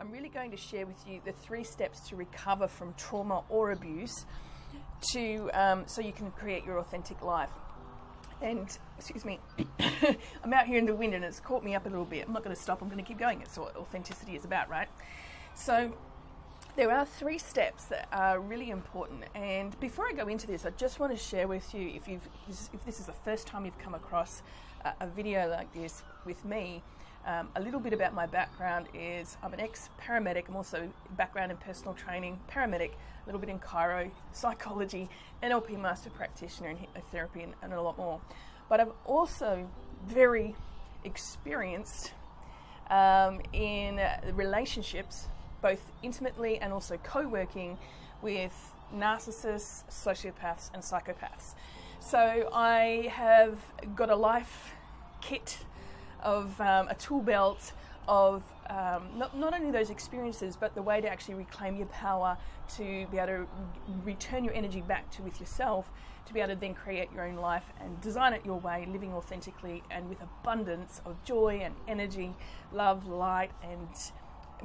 I'm really going to share with you the 3 steps to recover from trauma or abuse to so you can create your authentic life. And, excuse me, I'm out here in the wind and it's caught me up a little bit. I'm not going to stop, I'm going to keep going. It's what authenticity is about, right? So there are 3 steps that are really important. And before I go into this, I just want to share with you, if this is the first time you've come across a video like this with me, a little bit about my background is I'm an ex-paramedic. I'm also background in personal training, paramedic, a little bit in chiro, psychology, NLP master practitioner in hypnotherapy and a lot more. But I'm also very experienced in relationships, both intimately and also co-working with narcissists, sociopaths and psychopaths. So I have got a life kit of a tool belt of not only those experiences, but the way to actually reclaim your power, to be able to return your energy back to with yourself, to be able to then create your own life and design it your way, living authentically and with abundance of joy and energy, love, light, and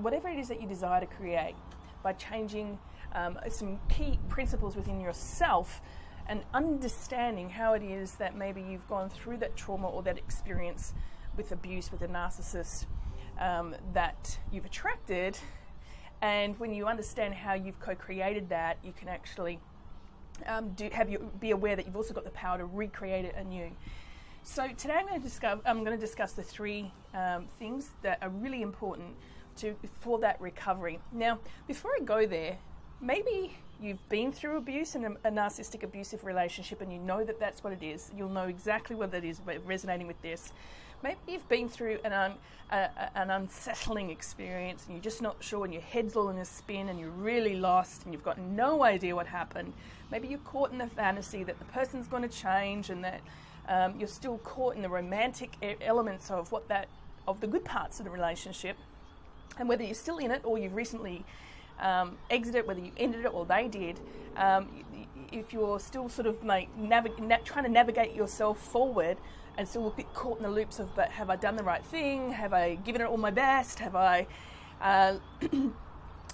whatever it is that you desire to create by changing some key principles within yourself and understanding how it is that maybe you've gone through that trauma or that experience with abuse, with a narcissist that you've attracted. And when you understand how you've co-created that, you can actually be aware that you've also got the power to recreate it anew. So today I'm going to discuss the 3 things that are really important for that recovery. Now, before I go there, maybe you've been through abuse in a narcissistic abusive relationship and you know that that's what it is. You'll know exactly what that is by resonating with this. Maybe you've been through an unsettling experience and you're just not sure and your head's all in a spin and you're really lost and you've got no idea what happened. Maybe you're caught in the fantasy that the person's going to change and that you're still caught in the romantic elements of the good parts of the relationship. And whether you're still in it or you've recently exited, whether you ended it or they did, if you're still sort of trying to navigate yourself forward and still a bit caught in the loops of, but have I done the right thing? Have I given it all my best? Have I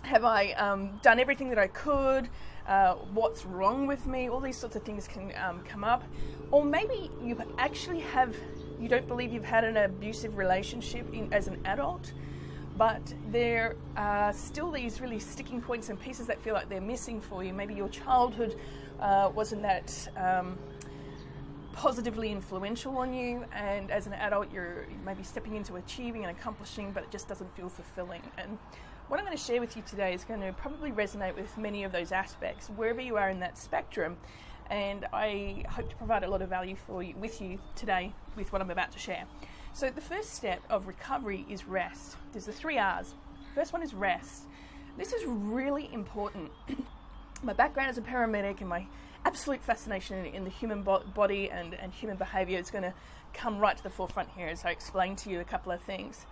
done everything that I could? What's wrong with me? All these sorts of things can come up. Or maybe you don't believe you've had an abusive relationship as an adult, but there are still these really sticking points and pieces that feel like they're missing for you. Maybe your childhood wasn't that positively influential on you, and as an adult you're maybe stepping into achieving and accomplishing, but it just doesn't feel fulfilling. And what I'm going to share with you today is going to probably resonate with many of those aspects, wherever you are in that spectrum. And I hope to provide a lot of value with you today with what I'm about to share. So the first step of recovery is rest. There's the 3 R's. First one is rest. This is really important. My background as a paramedic and my absolute fascination in the human body and human behaviour is going to come right to the forefront here as I explain to you a couple of things.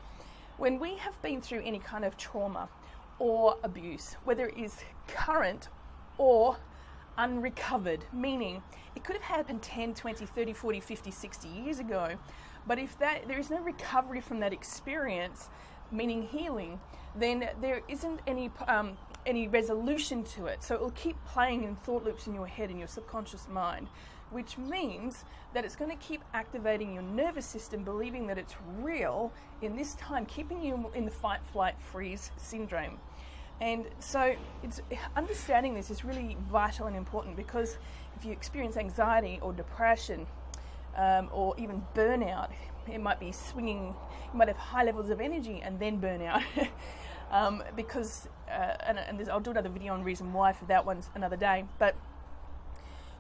When we have been through any kind of trauma or abuse, whether it is current or unrecovered, meaning it could have happened 10, 20, 30, 40, 50, 60 years ago, but if there is no recovery from that experience, meaning healing, then there isn't any resolution to it. So it will keep playing in thought loops in your head, in your subconscious mind, which means that it's going to keep activating your nervous system, believing that it's real in this time, keeping you in the fight, flight, freeze syndrome. And so understanding this is really vital and important, because if you experience anxiety or depression or even burnout, it might be swinging, you might have high levels of energy and then burnout. Because I'll do another video on reason why for that one another day. But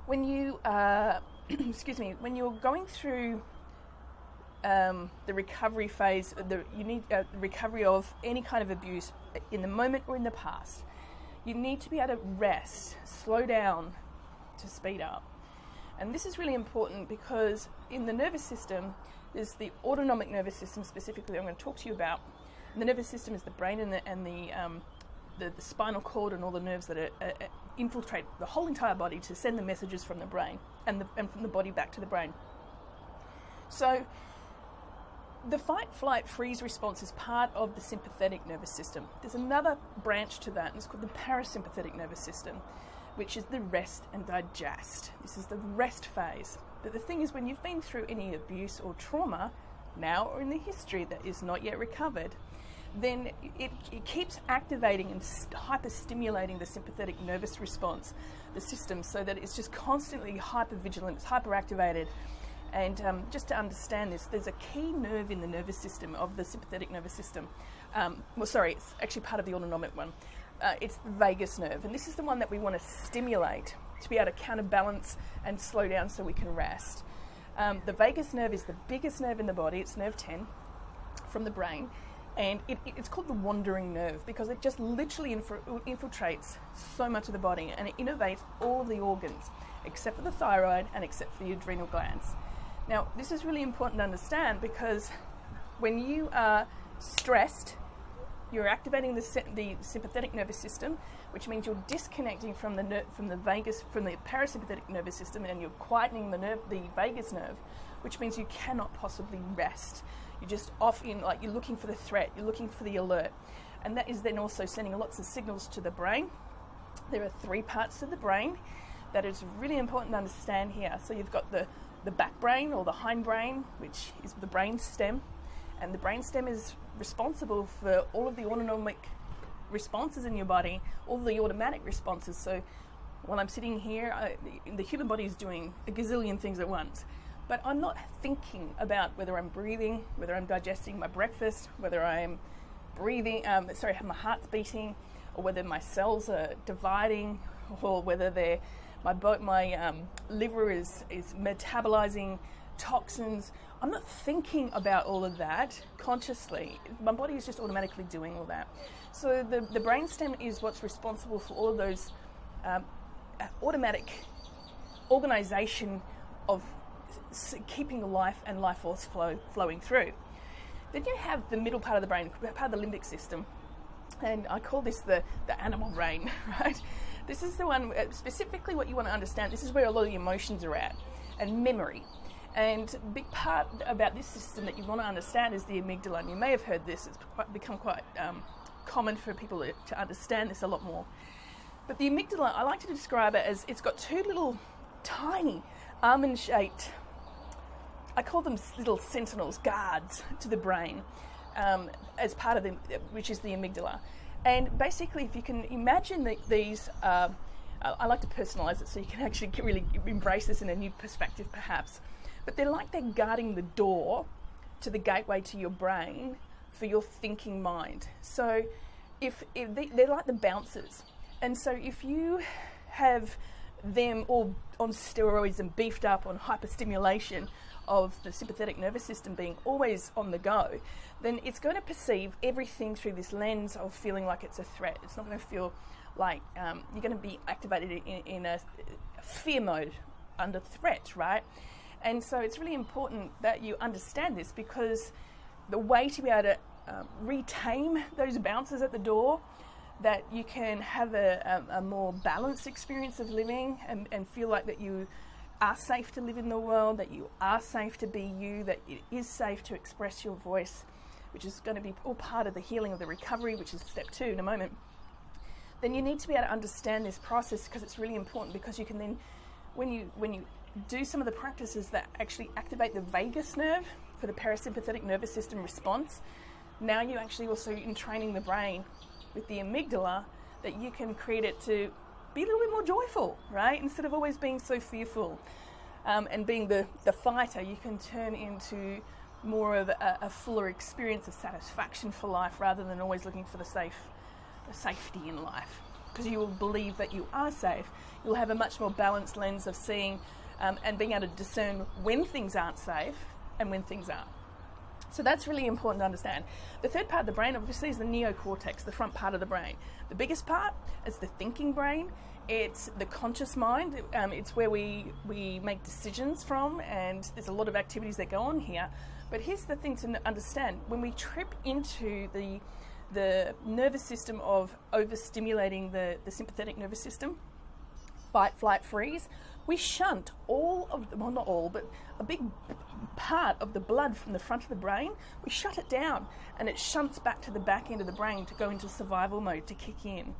when you when you're going through the recovery phase, you need recovery of any kind of abuse in the moment or in the past. You need to be able to rest, slow down to speed up. And this is really important because in the nervous system, there's the autonomic nervous system specifically I'm going to talk to you about. And the nervous system is the brain and the spinal cord and all the nerves that infiltrate the whole entire body to send the messages from the brain and from the body back to the brain. So The fight, flight, freeze response is part of the sympathetic nervous system. There's another branch to that, and it's called the parasympathetic nervous system, which is the rest and digest. This is the rest phase. But the thing is, when you've been through any abuse or trauma, now or in the history that is not yet recovered, then it keeps activating and hyper-stimulating the sympathetic nervous response, the system, so that it's just constantly hyper-vigilant, it's hyper-activated. And just to understand this, there's a key nerve in the nervous system of the sympathetic nervous system. It's actually part of the autonomic one. It's the vagus nerve, and this is the one that we want to stimulate to be able to counterbalance and slow down so we can rest. The vagus nerve is the biggest nerve in the body. It's nerve 10 from the brain, and it's called the wandering nerve because it just literally infiltrates so much of the body, and it innervates all of the organs except for the thyroid and except for the adrenal glands. Now, this is really important to understand because when you are stressed, you're activating the sympathetic nervous system, which means you're disconnecting from the parasympathetic nervous system, and you're quietening the vagus nerve, which means you cannot possibly rest. You're just off in, like, you're looking for the threat, you're looking for the alert, and that is then also sending lots of signals to the brain. There are 3 parts to the brain that is really important to understand here. So you've got the back brain or the hind brain, which is the brain stem, and the brain stem is responsible for all of the autonomic responses in your body, all the automatic responses. So while I'm sitting here, the human body is doing a gazillion things at once, but I'm not thinking about whether I'm breathing, whether I'm digesting my breakfast, whether I'm breathing, my heart's beating, or whether my cells are dividing, or whether my liver is metabolizing toxins. I'm not thinking about all of that consciously. My body is just automatically doing all that. So the brainstem is what's responsible for all of those automatic organization of keeping the life and life force flowing through. Then you have the middle part of the brain, part of the limbic system, and I call this the animal brain, right? This is the one, specifically what you want to understand, this is where a lot of the emotions are at, and memory. And a big part about this system that you want to understand is the amygdala. And you may have heard this, it's become quite common for people to understand this a lot more. But the amygdala, I like to describe it as it's got 2 little tiny almond-shaped, I call them little sentinels, guards to the brain, as part of them, which is the amygdala. And basically, if you can imagine these, I like to personalize it so you can actually really embrace this in a new perspective perhaps, but they're guarding the door to the gateway to your brain for your thinking mind. So if they're like the bouncers, and so if you have them all on steroids and beefed up on hyperstimulation of the sympathetic nervous system being always on the go, then it's going to perceive everything through this lens of feeling like it's a threat. It's not going to feel like you're going to be activated in a fear mode under threat, right? And so it's really important that you understand this, because the way to be able to retame those bouncers at the door, that you can have a more balanced experience of living and feel like that you are safe to live in the world, that you are safe to be you, that it is safe to express your voice, which is going to be all part of the healing of the recovery, which is step 2 in a moment. Then you need to be able to understand this process, because it's really important, because you can then, when you do some of the practices that actually activate the vagus nerve for the parasympathetic nervous system response, now you actually also in training the brain with the amygdala, that you can create it to be a little bit more joyful, right? Instead of always being so fearful and being the fighter, you can turn into more of a fuller experience of satisfaction for life, rather than always looking for the safety in life, because you will believe that you are safe. You'll have a much more balanced lens of seeing and being able to discern when things aren't safe and when things are. So that's really important to understand. The third part of the brain, obviously, is the neocortex, the front part of the brain. The biggest part is the thinking brain. It's the conscious mind. It's where we make decisions from, and there's a lot of activities that go on here. But here's the thing to understand. When we trip into the nervous system of overstimulating the sympathetic nervous system, fight, flight, freeze, we shunt all of the, well, not all, but a big part of the blood from the front of the brain, we shut it down, and it shunts back to the back end of the brain to go into survival mode, to kick in.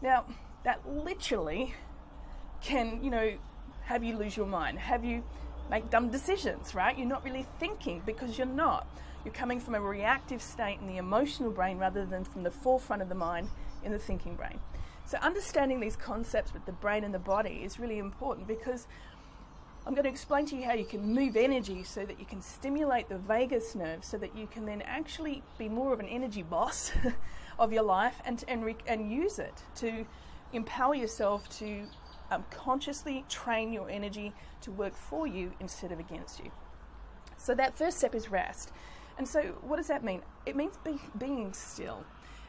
Now, that literally can, have you lose your mind, have you make dumb decisions, right? You're not really thinking, because you're not. You're coming from a reactive state in the emotional brain rather than from the forefront of the mind in the thinking brain. So understanding these concepts with the brain and the body is really important, because I'm going to explain to you how you can move energy so that you can stimulate the vagus nerve, so that you can then actually be more of an energy boss of your life and use it to empower yourself to consciously train your energy to work for you instead of against you. So that first step is rest. And so what does that mean? It means being still.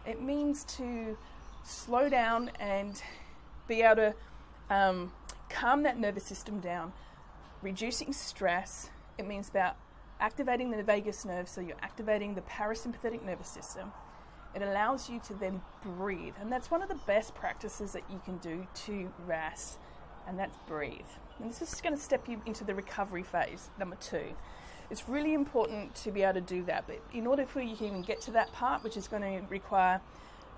It means to slow down and be able to calm that nervous system down, reducing stress. It means about activating the vagus nerve, so you're activating the parasympathetic nervous system. It allows you to then breathe, and that's one of the best practices that you can do to rest, and that's breathe. And this is going to step you into the recovery phase, number 2. It's really important to be able to do that, but in order for you to even get to that part, which is going to require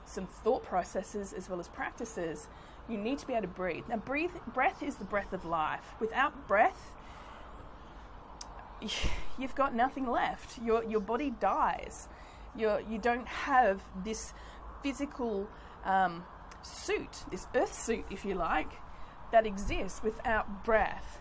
some thought processes as well as practices, you need to be able to breathe. Now, breath is the breath of life. Without breath, you've got nothing left. Your body dies. You don't have this physical suit, this earth suit, if you like, that exists without breath.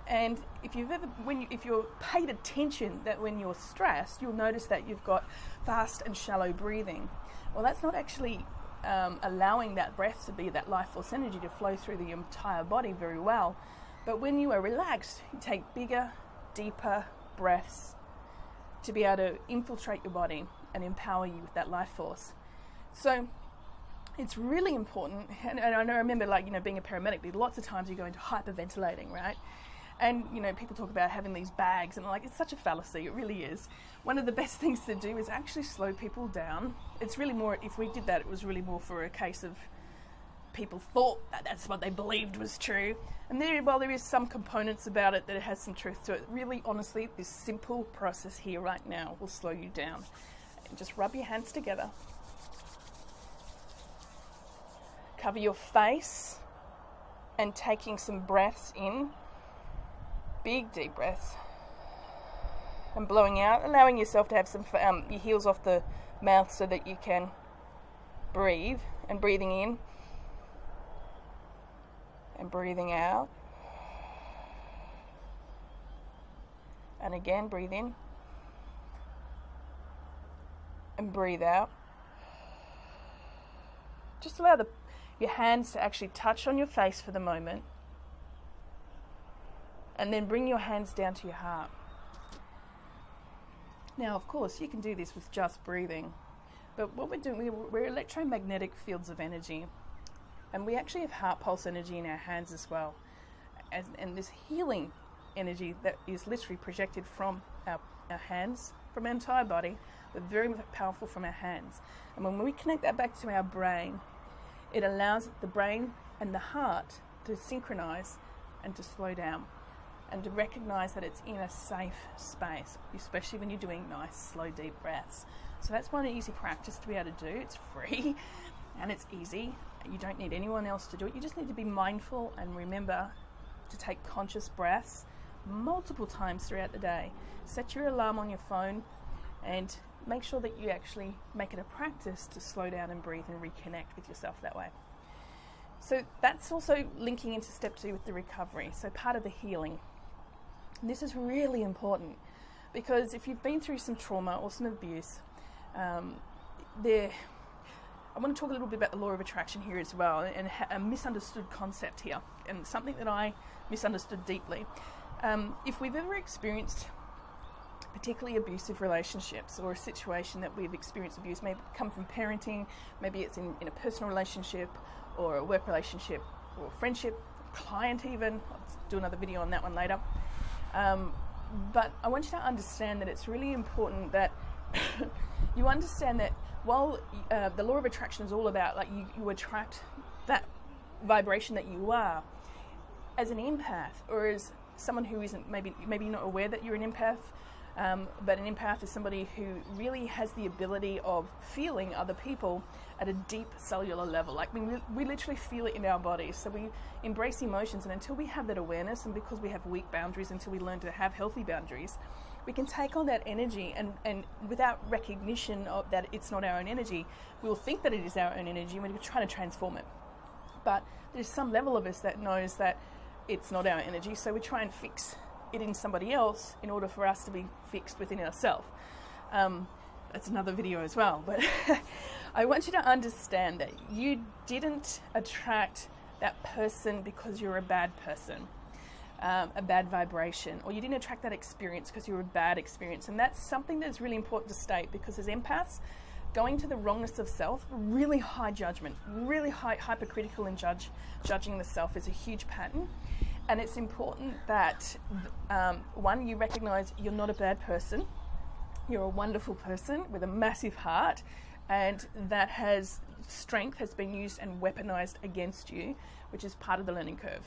And if you're paid attention, that when you're stressed, you'll notice that you've got fast and shallow breathing. Well, that's not actually allowing that breath to be that life force energy to flow through the entire body very well. But when you are relaxed, you take bigger, deeper breaths to be able to infiltrate your body and empower you with that life force. So it's really important, and I remember being a paramedic, lots of times you go into hyperventilating, right? And, people talk about having these bags, and it's such a fallacy, it really is. One of the best things to do is actually slow people down. It's really more, if we did that, it was really more for a case of people thought that that's what they believed was true. And while there is some components about it that it has some truth to it, really, honestly, this simple process here right now will slow you down. And just rub your hands together. Cover your face and taking some breaths in. Big deep breaths, and blowing out, allowing yourself to have some your heels off the mouth so that you can breathe, and breathing in and breathing out, and again breathe in and breathe out. Just allow your hands to actually touch on your face for the moment. And then bring your hands down to your heart. Now, of course, you can do this with just breathing. But what we're doing, we're electromagnetic fields of energy. And we actually have heart pulse energy in our hands as well. And this healing energy that is literally projected from our hands, from our entire body, but very powerful from our hands. And when we connect that back to our brain, it allows the brain and the heart to synchronize and to slow down, and to recognize that it's in a safe space, especially when you're doing nice, slow, deep breaths. So that's one easy practice to be able to do. It's free and it's easy. You don't need anyone else to do it. You just need to be mindful and remember to take conscious breaths multiple times throughout the day. Set your alarm on your phone and make sure that you actually make it a practice to slow down and breathe and reconnect with yourself that way. So that's also linking into step 2 with the recovery. So part of the healing. And this is really important, because if you've been through some trauma or some abuse, I want to talk a little bit about the law of attraction here as well, and a misunderstood concept here, and something that I misunderstood deeply. If we've ever experienced particularly abusive relationships, or a situation that we've experienced abuse, maybe come from parenting, maybe it's in a personal relationship or a work relationship or a friendship, client even, I'll do another video on that one later. But I want you to understand that it's really important that you understand that while the law of attraction is all about you attract that vibration that you are. As an empath, or as someone who isn't, maybe not aware that you're an empath, but an empath is somebody who really has the ability of feeling other people at a deep cellular level. Like we literally feel it in our bodies. So we embrace emotions, and until we have that awareness, and because we have weak boundaries, until we learn to have healthy boundaries, we can take on that energy, and without recognition of that it's not our own energy, we'll think that it is our own energy, and we're trying to transform it. But there's some level of us that knows that it's not our energy, so we try and fix it in somebody else in order for us to be fixed within ourselves. That's another video as well, but I want you to understand that you didn't attract that person because you're a bad person, a bad vibration, or you didn't attract that experience because you're a bad experience. And that's something that's really important to state, because as empaths, going to the wrongness of self, really high judgment, really high hypercritical and judging the self is a huge pattern. And it's important that, one, you recognize you're not a bad person. You're a wonderful person with a massive heart, and that strength has been used and weaponized against you, which is part of the learning curve.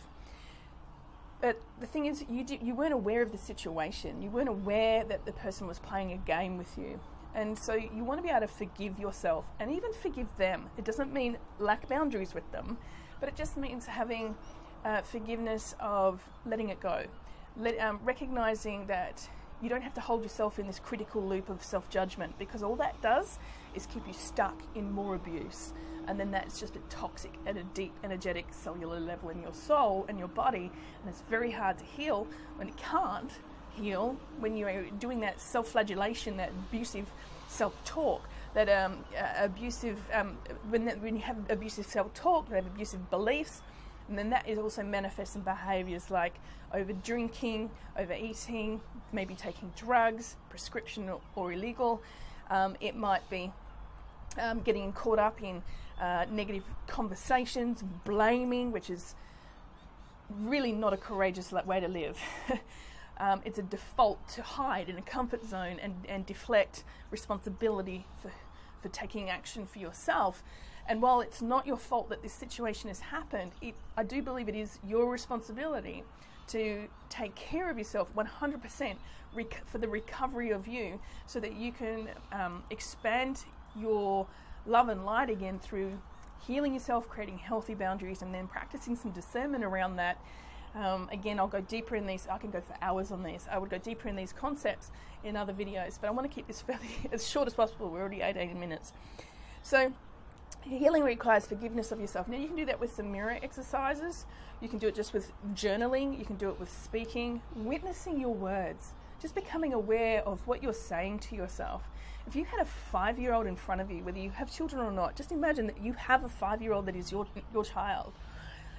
But the thing is, you weren't aware of the situation. You weren't aware that the person was playing a game with you. And so you want to be able to forgive yourself and even forgive them. It doesn't mean lack boundaries with them, but it just means having forgiveness of letting it go. Recognizing that you don't have to hold yourself in this critical loop of self-judgment, because all that does is keep you stuck in more abuse. And then that's just a toxic at a deep energetic cellular level in your soul and your body. And it's very hard to heal when it can't heal, when you're doing that self-flagellation, that abusive self-talk, that when you have abusive self-talk, they have abusive beliefs, and then that is also manifests in behaviours like over drinking, overeating, maybe taking drugs, prescription or illegal. It might be getting caught up in negative conversations, blaming, which is really not a courageous way to live. It's a default to hide in a comfort zone and deflect responsibility for taking action for yourself. And while it's not your fault that this situation has happened, I do believe it is your responsibility to take care of yourself 100% for the recovery of you, so that you can expand your love and light again through healing yourself, creating healthy boundaries, and then practicing some discernment around that. Again, I'll go deeper in these. I can go for hours on these. I would go deeper in these concepts in other videos, but I want to keep this fairly as short as possible. We're already 18 minutes. So healing requires forgiveness of yourself. Now, you can do that with some mirror exercises. You can do it just with journaling. You can do it with speaking, witnessing your words, just becoming aware of what you're saying to yourself. If you had a 5-year-old in front of you, whether you have children or not, just imagine that you have a 5-year-old that is your child.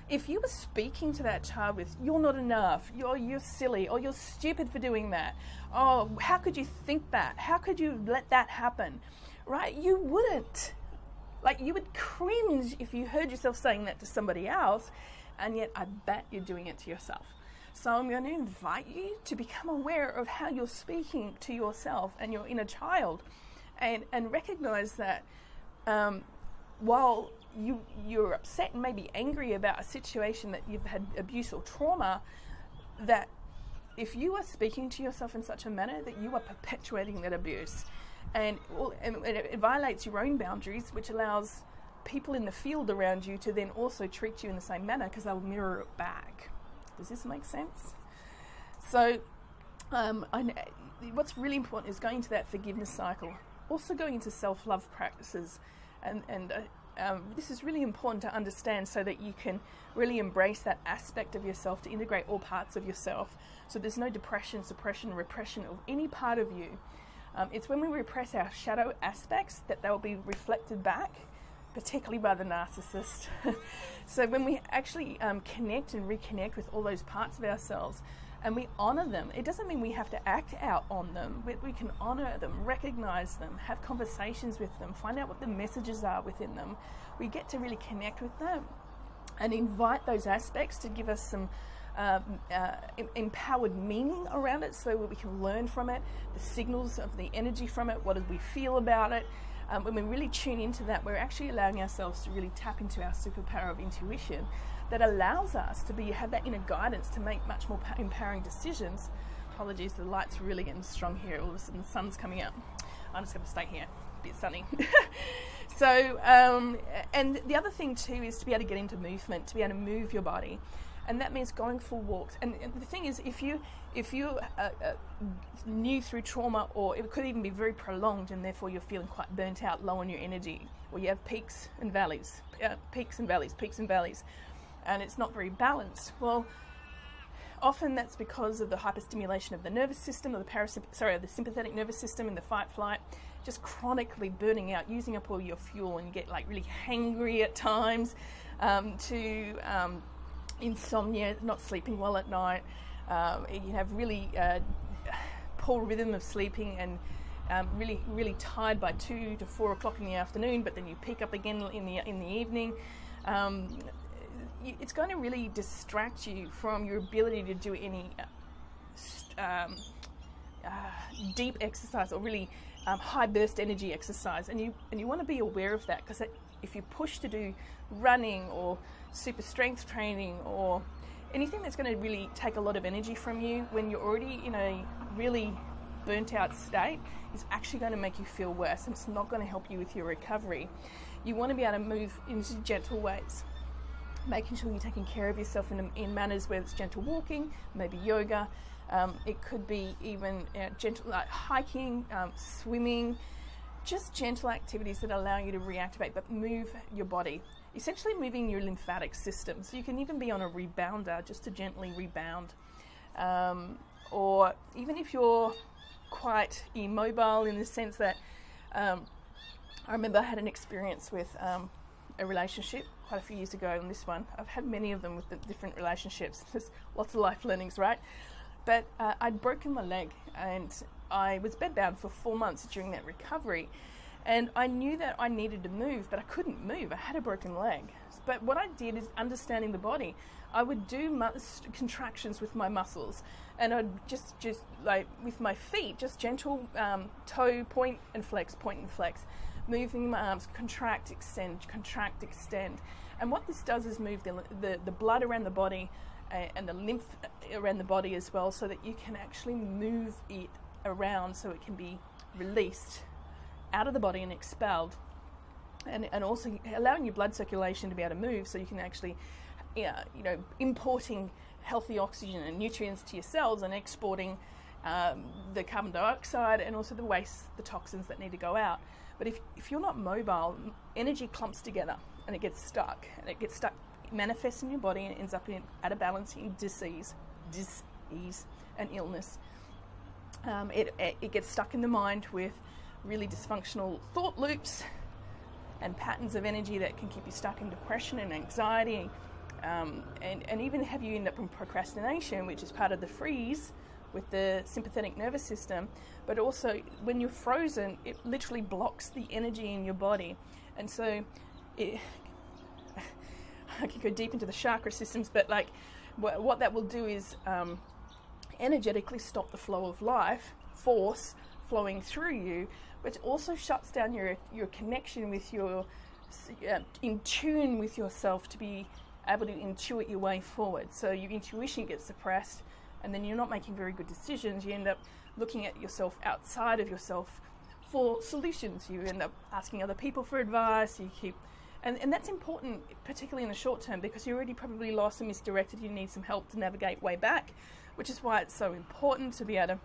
If you were speaking to that child with, you're not enough, you're silly, or you're stupid for doing that, oh, how could you think that? How could you let that happen? Right? You wouldn't. Like, you would cringe if you heard yourself saying that to somebody else, and yet I bet you're doing it to yourself. So I'm going to invite you to become aware of how you're speaking to yourself and your inner child, and recognize that while you're upset and maybe angry about a situation that you've had abuse or trauma, that if you are speaking to yourself in such a manner that you are perpetuating that abuse, and it violates your own boundaries, which allows people in the field around you to then also treat you in the same manner, because they'll mirror it back. Does this make sense? So what's really important is going to that forgiveness cycle, also going into self-love practices, and this is really important to understand, so that you can really embrace that aspect of yourself, to integrate all parts of yourself, so there's no depression, suppression, repression of any part of you. It's when we repress our shadow aspects that they'll be reflected back, particularly by the narcissist. So when we actually connect and reconnect with all those parts of ourselves, and we honor them, it doesn't mean we have to act out on them, but we can honor them, recognize them, have conversations with them, find out what the messages are within them. We get to really connect with them and invite those aspects to give us some empowered meaning around it, so we can learn from it, the signals of the energy from it, what do we feel about it. When we really tune into that, we're actually allowing ourselves to really tap into our superpower of intuition, that allows us to have that inner guidance to make much more empowering decisions. Apologies, the light's really getting strong here. All of a sudden the sun's coming out. I'm just going to stay here. A bit sunny. So, and the other thing too is to be able to get into movement, to be able to move your body. And that means going for walks. And the thing is, if you new through trauma, or it could even be very prolonged, and therefore you're feeling quite burnt out, low on your energy, or you have peaks and valleys, and it's not very balanced. Well, often that's because of the hyperstimulation of the nervous system, or the sympathetic nervous system in the fight flight, just chronically burning out, using up all your fuel, and you get like really hangry at times, to insomnia, not sleeping well at night. You have really poor rhythm of sleeping, and really tired by 2 to 4 o'clock in the afternoon, but then you pick up again in the evening. It's going to really distract you from your ability to do any deep exercise, or really high burst energy exercise, and you want to be aware of that, because if you push to do running or super strength training or anything that's going to really take a lot of energy from you when you're already in a really burnt out state, is actually going to make you feel worse, and it's not going to help you with your recovery. You want to be able to move in gentle ways, making sure you're taking care of yourself in manners where it's gentle walking, maybe yoga. It could be even gentle, like hiking, swimming, just gentle activities that allow you to reactivate but move your body, essentially moving your lymphatic system. So you can even be on a rebounder, just to gently rebound. Or even if you're quite immobile, in the sense that I remember I had an experience with a relationship quite a few years ago, and this one, I've had many of them with the different relationships. There's lots of life learnings, right? But I'd broken my leg, and I was bedbound for 4 months during that recovery, and I knew that I needed to move, but I couldn't move. I had a broken leg. But what I did is, understanding the body, I would do contractions with my muscles, and I'd just like with my feet, just gentle toe point and flex, moving my arms, contract, extend. And what this does is move the blood around the body, and the lymph around the body as well, so that you can actually move it around, so it can be released out of the body and expelled, and also allowing your blood circulation to be able to move, so you can actually importing healthy oxygen and nutrients to your cells, and exporting the carbon dioxide and also the waste, the toxins that need to go out. But if you're not mobile, energy clumps together and it gets stuck, manifests in your body, and ends up out of balance in disease and illness. It gets stuck in the mind with really dysfunctional thought loops and patterns of energy that can keep you stuck in depression and anxiety, and even have you end up in procrastination, which is part of the freeze with the sympathetic nervous system. But also, when you're frozen, it literally blocks the energy in your body, and so I could go deep into the chakra systems, but like what that will do is energetically stop the flow of life force flowing through you, but also shuts down your connection with in tune with yourself, to be able to intuit your way forward. So your intuition gets suppressed, and then you're not making very good decisions. You end up looking at yourself outside of yourself for solutions. You end up asking other people for advice. And that's important, particularly in the short term, because you're already probably lost and misdirected. You need some help to navigate way back, which is why it's so important to be able to,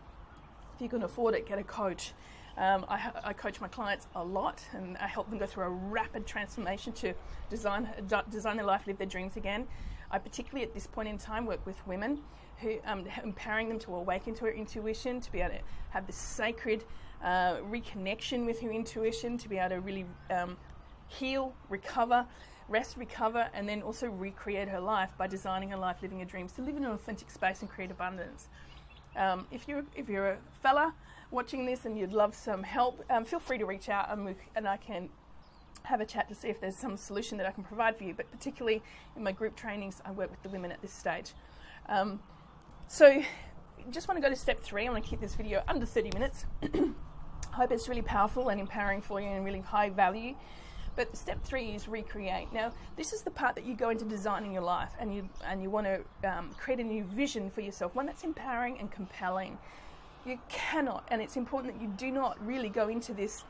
if you can afford it, get a coach. I coach my clients a lot, and I help them go through a rapid transformation to design their life, live their dreams again. I particularly at this point in time work with women, who empowering them to awaken to her intuition, to be able to have this sacred reconnection with her intuition, to be able to really heal, recover, and then also recreate her life by designing her life, living her dreams, to live in an authentic space and create abundance. If you're a fella watching this and you'd love some help, feel free to reach out, and I can have a chat to see if there's some solution that I can provide for you. But particularly in my group trainings, I work with the women at this stage. So just want to go to step 3. I'm going to keep this video under 30 minutes. I hope it's really powerful and empowering for you and really high value. But step 3 is recreate. Now, this is the part that you go into designing your life, and you want to create a new vision for yourself, one that's empowering and compelling. You cannot, and it's important that you do not really go into this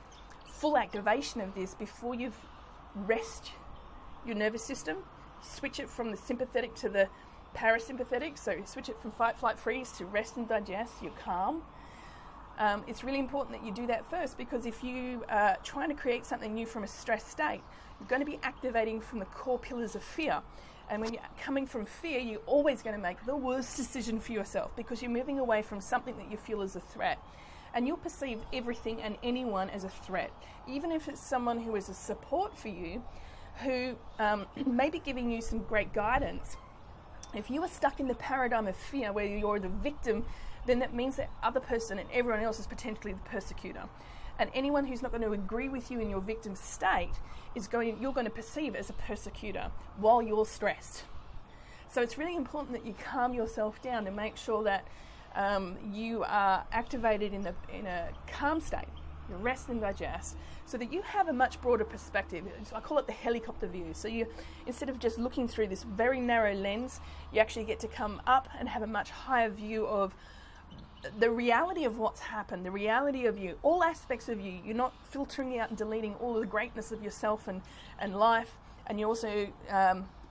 full activation of this before you've rest your nervous system, switch it from the sympathetic to the parasympathetic, so switch it from fight, flight, freeze to rest and digest, you're calm. It's really important that you do that first, because if you are trying to create something new from a stressed state, you're going to be activating from the core pillars of fear. And when you're coming from fear, you're always going to make the worst decision for yourself, because you're moving away from something that you feel is a threat. And you'll perceive everything and anyone as a threat, even if it's someone who is a support for you, who may be giving you some great guidance. If you are stuck in the paradigm of fear where you're the victim, then that means that other person and everyone else is potentially the persecutor. And anyone who's not going to agree with you in your victim state you're going to perceive as a persecutor while you're stressed. So it's really important that you calm yourself down to make sure that you are activated in a calm state, you rest and digest, so that you have a much broader perspective. So I call it the helicopter view. So you, instead of just looking through this very narrow lens, you actually get to come up and have a much higher view of the reality of what's happened, the reality of you, all aspects of you. You're not filtering out and deleting all of the greatness of yourself and life, and you're also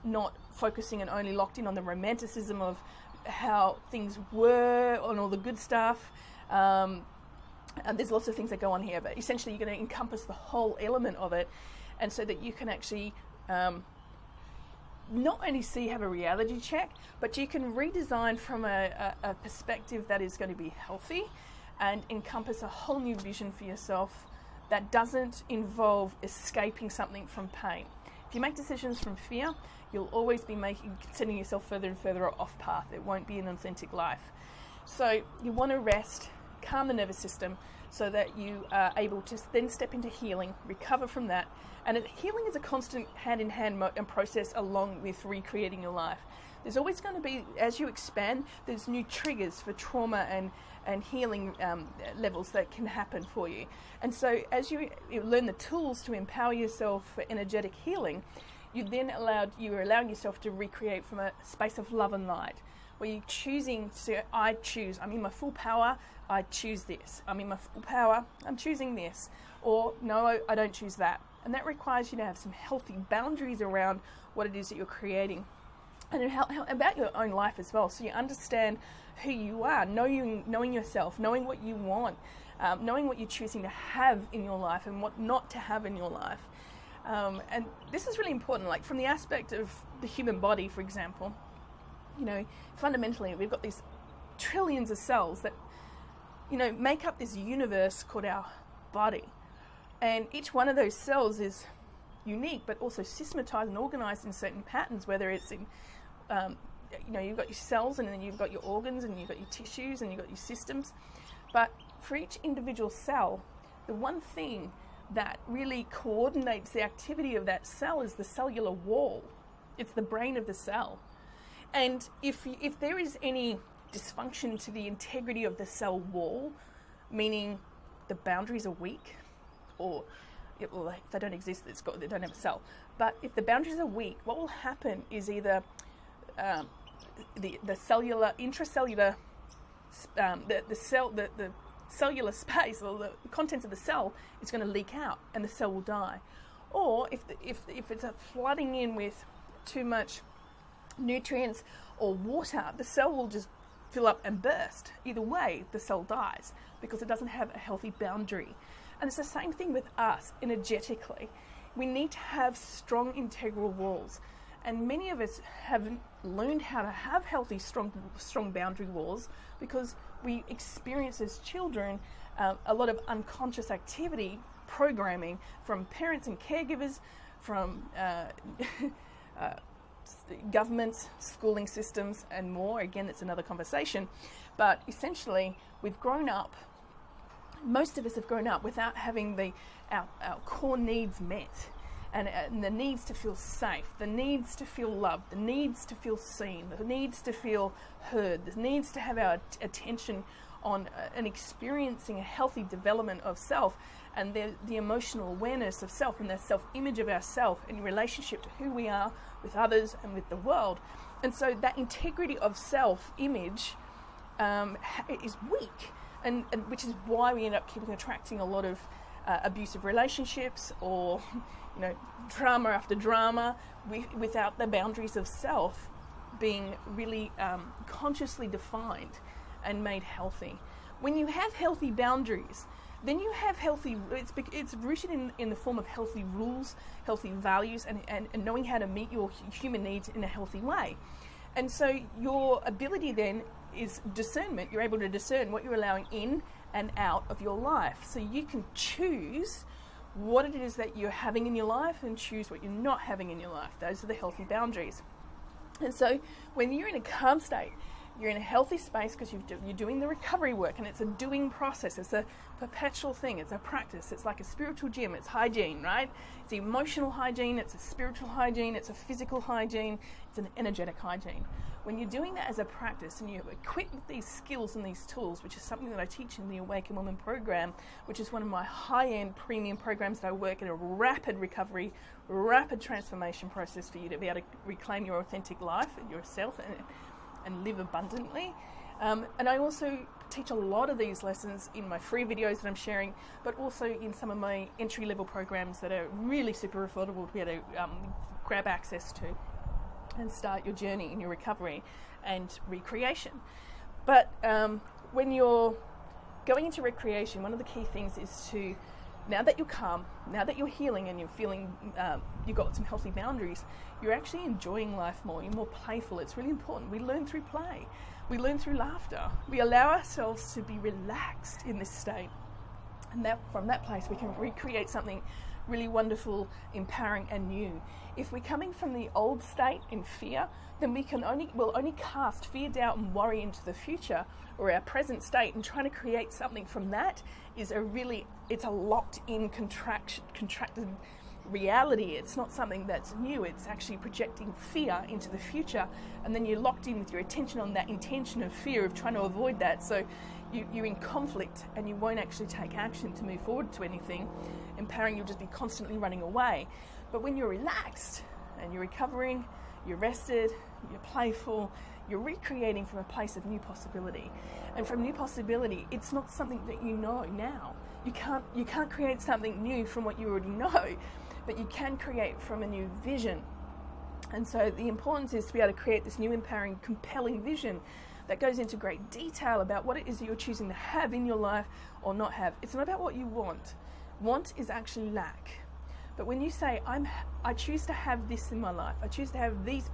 not focusing and only locked in on the romanticism of how things were, on all the good stuff. And there's lots of things that go on here, but essentially you're going to encompass the whole element of it, and so that you can actually not only have a reality check, but you can redesign from a perspective that is going to be healthy and encompass a whole new vision for yourself that doesn't involve escaping something from pain. If you make decisions from fear, you'll always be sending yourself further and further off path. It won't be an authentic life. So you want to rest, calm the nervous system, so that you are able to then step into healing, recover from that. And healing is a constant hand-in-hand process along with recreating your life. There's always going to be, as you expand, there's new triggers for trauma and healing levels that can happen for you. And so as you learn the tools to empower yourself for energetic healing, you're allowing yourself to recreate from a space of love and light, where you're choosing to say, I'm in my full power, I choose this. I'm in my full power, I'm choosing this. Or, no, I don't choose that. And that requires you to have some healthy boundaries around what it is that you're creating. And how about your own life as well, so you understand who you are, knowing yourself, knowing what you want, knowing what you're choosing to have in your life and what not to have in your life. And this is really important, like from the aspect of the human body, for example. Fundamentally, we've got these trillions of cells that, make up this universe called our body. And each one of those cells is unique, but also systematized and organized in certain patterns, whether it's in, you've got your cells, and then you've got your organs, and you've got your tissues, and you've got your systems. But for each individual cell, the one thing that really coordinates the activity of that cell is the cellular wall. It's the brain of the cell. And if there is any dysfunction to the integrity of the cell wall, meaning the boundaries are weak, or if they don't exist, they don't have a cell. But if the boundaries are weak, what will happen is either the cellular, intracellular, the cellular space, or the contents of the cell is going to leak out, and the cell will die. Or if it's a flooding in with too much nutrients or water, the cell will just fill up and burst. Either way, the cell dies because it doesn't have a healthy boundary. And it's the same thing with us energetically. We need to have strong integral walls. And many of us haven't learned how to have healthy, strong boundary walls because we experience as children a lot of unconscious activity, programming from parents and caregivers, from governments, schooling systems, and more. Again, it's another conversation. But essentially, we've grown up, most of us have grown up without having our core needs met. And the needs to feel safe, the needs to feel loved, the needs to feel seen, the needs to feel heard, the needs to have our attention on and experiencing a healthy development of self, and the emotional awareness of self and the self-image of ourself in relationship to who we are with others and with the world. And so that integrity of self-image is weak, and which is why we end up attracting a lot of abusive relationships, or drama after drama, without the boundaries of self being really consciously defined and made healthy. When you have healthy boundaries, then you have healthy, it's rooted in the form of healthy rules, healthy values, and knowing how to meet your human needs in a healthy way. And so your ability then is discernment. You're able to discern what you're allowing in and out of your life. So you can choose what it is that you're having in your life and choose what you're not having in your life. Those are the healthy boundaries. And so when you're in a calm state, you're in a healthy space because you're doing the recovery work, and it's a doing process. It's a perpetual thing. It's a practice. It's like a spiritual gym. It's hygiene, right? It's emotional hygiene. It's a spiritual hygiene. It's a physical hygiene. It's an energetic hygiene. When you're doing that as a practice and you're equipped with these skills and these tools, which is something that I teach in the Awaken Woman program, which is one of my high-end premium programs that I work in a rapid recovery, rapid transformation process for you to be able to reclaim your authentic life and yourself and live abundantly. And I also teach a lot of these lessons in my free videos that I'm sharing, but also in some of my entry-level programs that are really super affordable to be able to grab access to and start your journey in your recovery and recreation. But when you're going into recreation, one of the key things is to, now that you're calm, now that you're healing and you're feeling you've got some healthy boundaries, you're actually enjoying life more. You're more playful. It's really important. We learn through play. We learn through laughter. We allow ourselves to be relaxed in this state. And that from that place, we can recreate something really wonderful, empowering, and new. If we're coming from the old state in fear, then we'll only cast fear, doubt, and worry into the future or our present state, and trying to create something from that is it's a locked-in, contracted reality. It's not something that's new. It's actually projecting fear into the future, and then you're locked in with your attention on that intention of fear of trying to avoid that. So you're in conflict, and you won't actually take action to move forward to anything. Empowering, you'll just be constantly running away. But when you're relaxed and you're recovering, you're rested, you're playful, you're recreating from a place of new possibility. And from new possibility, it's not something that you know now. You can't create something new from what you already know, but you can create from a new vision. And so the importance is to be able to create this new, empowering, compelling vision that goes into great detail about what it is that you're choosing to have in your life or not have. It's not about what you want. Want is actually lack. But when you say, I choose to have this in my life, I choose to have these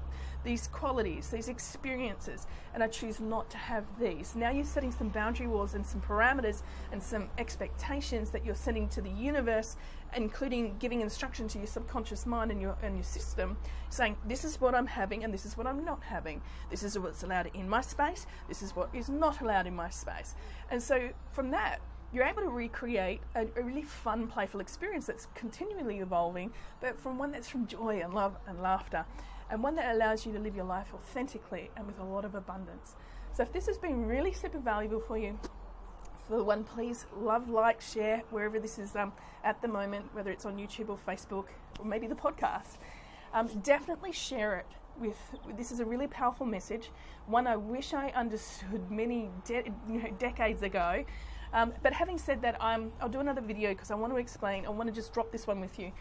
qualities, these experiences, and I choose not to have these. Now you're setting some boundary walls and some parameters and some expectations that you're setting to the universe, including giving instruction to your subconscious mind and your system, saying, this is what I'm having and this is what I'm not having. This is what's allowed in my space. This is what is not allowed in my space. And so from that, you're able to recreate a really fun, playful experience that's continually evolving, but from one that's from joy and love and laughter, and one that allows you to live your life authentically and with a lot of abundance. So if this has been really super valuable for you, for one, please love, like, share wherever this is at the moment, whether it's on YouTube or Facebook or maybe the podcast. Definitely share it. This is a really powerful message, one I wish I understood many decades ago. But having said that, I'll do another video because I want to explain. I want to just drop this one with you.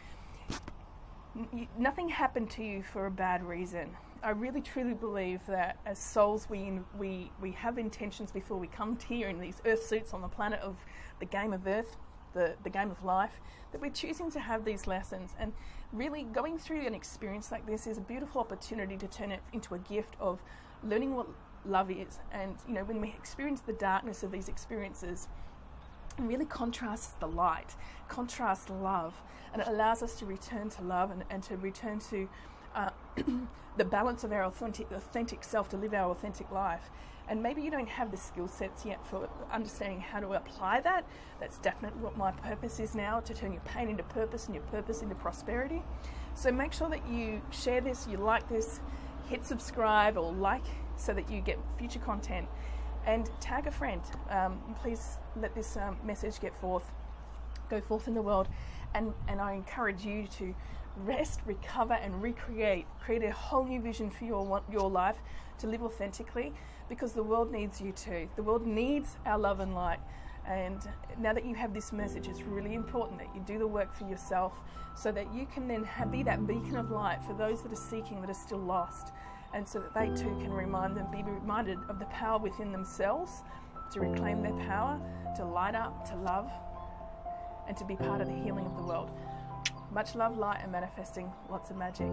Nothing happened to you for a bad reason. I really truly believe that as souls we have intentions before we come here in these earth suits on the planet of the game of earth, the game of life, that we're choosing to have these lessons. And really going through an experience like this is a beautiful opportunity to turn it into a gift of learning what love is. And when we experience the darkness of these experiences, it really contrasts the light, contrasts love, and it allows us to return to love and to return to the balance of our authentic self, to live our authentic life. And maybe you don't have the skill sets yet for understanding how to apply that. That's definitely what my purpose is now, to turn your pain into purpose and your purpose into prosperity. So make sure that you share this, you like this, hit subscribe or like so that you get future content. and tag a friend. Please let this message go forth in the world, and I encourage you to rest, recover, and create a whole new vision for your life to live authentically, because the world needs you too. The world needs our love and light. And now that you have this message, it's really important that you do the work for yourself, so that you can then be that beacon of light for those that are seeking, that are still lost, and so that they too can be reminded of the power within themselves to reclaim their power, to light up, to love, and to be part of the healing of the world. Much love, light, and manifesting lots of magic.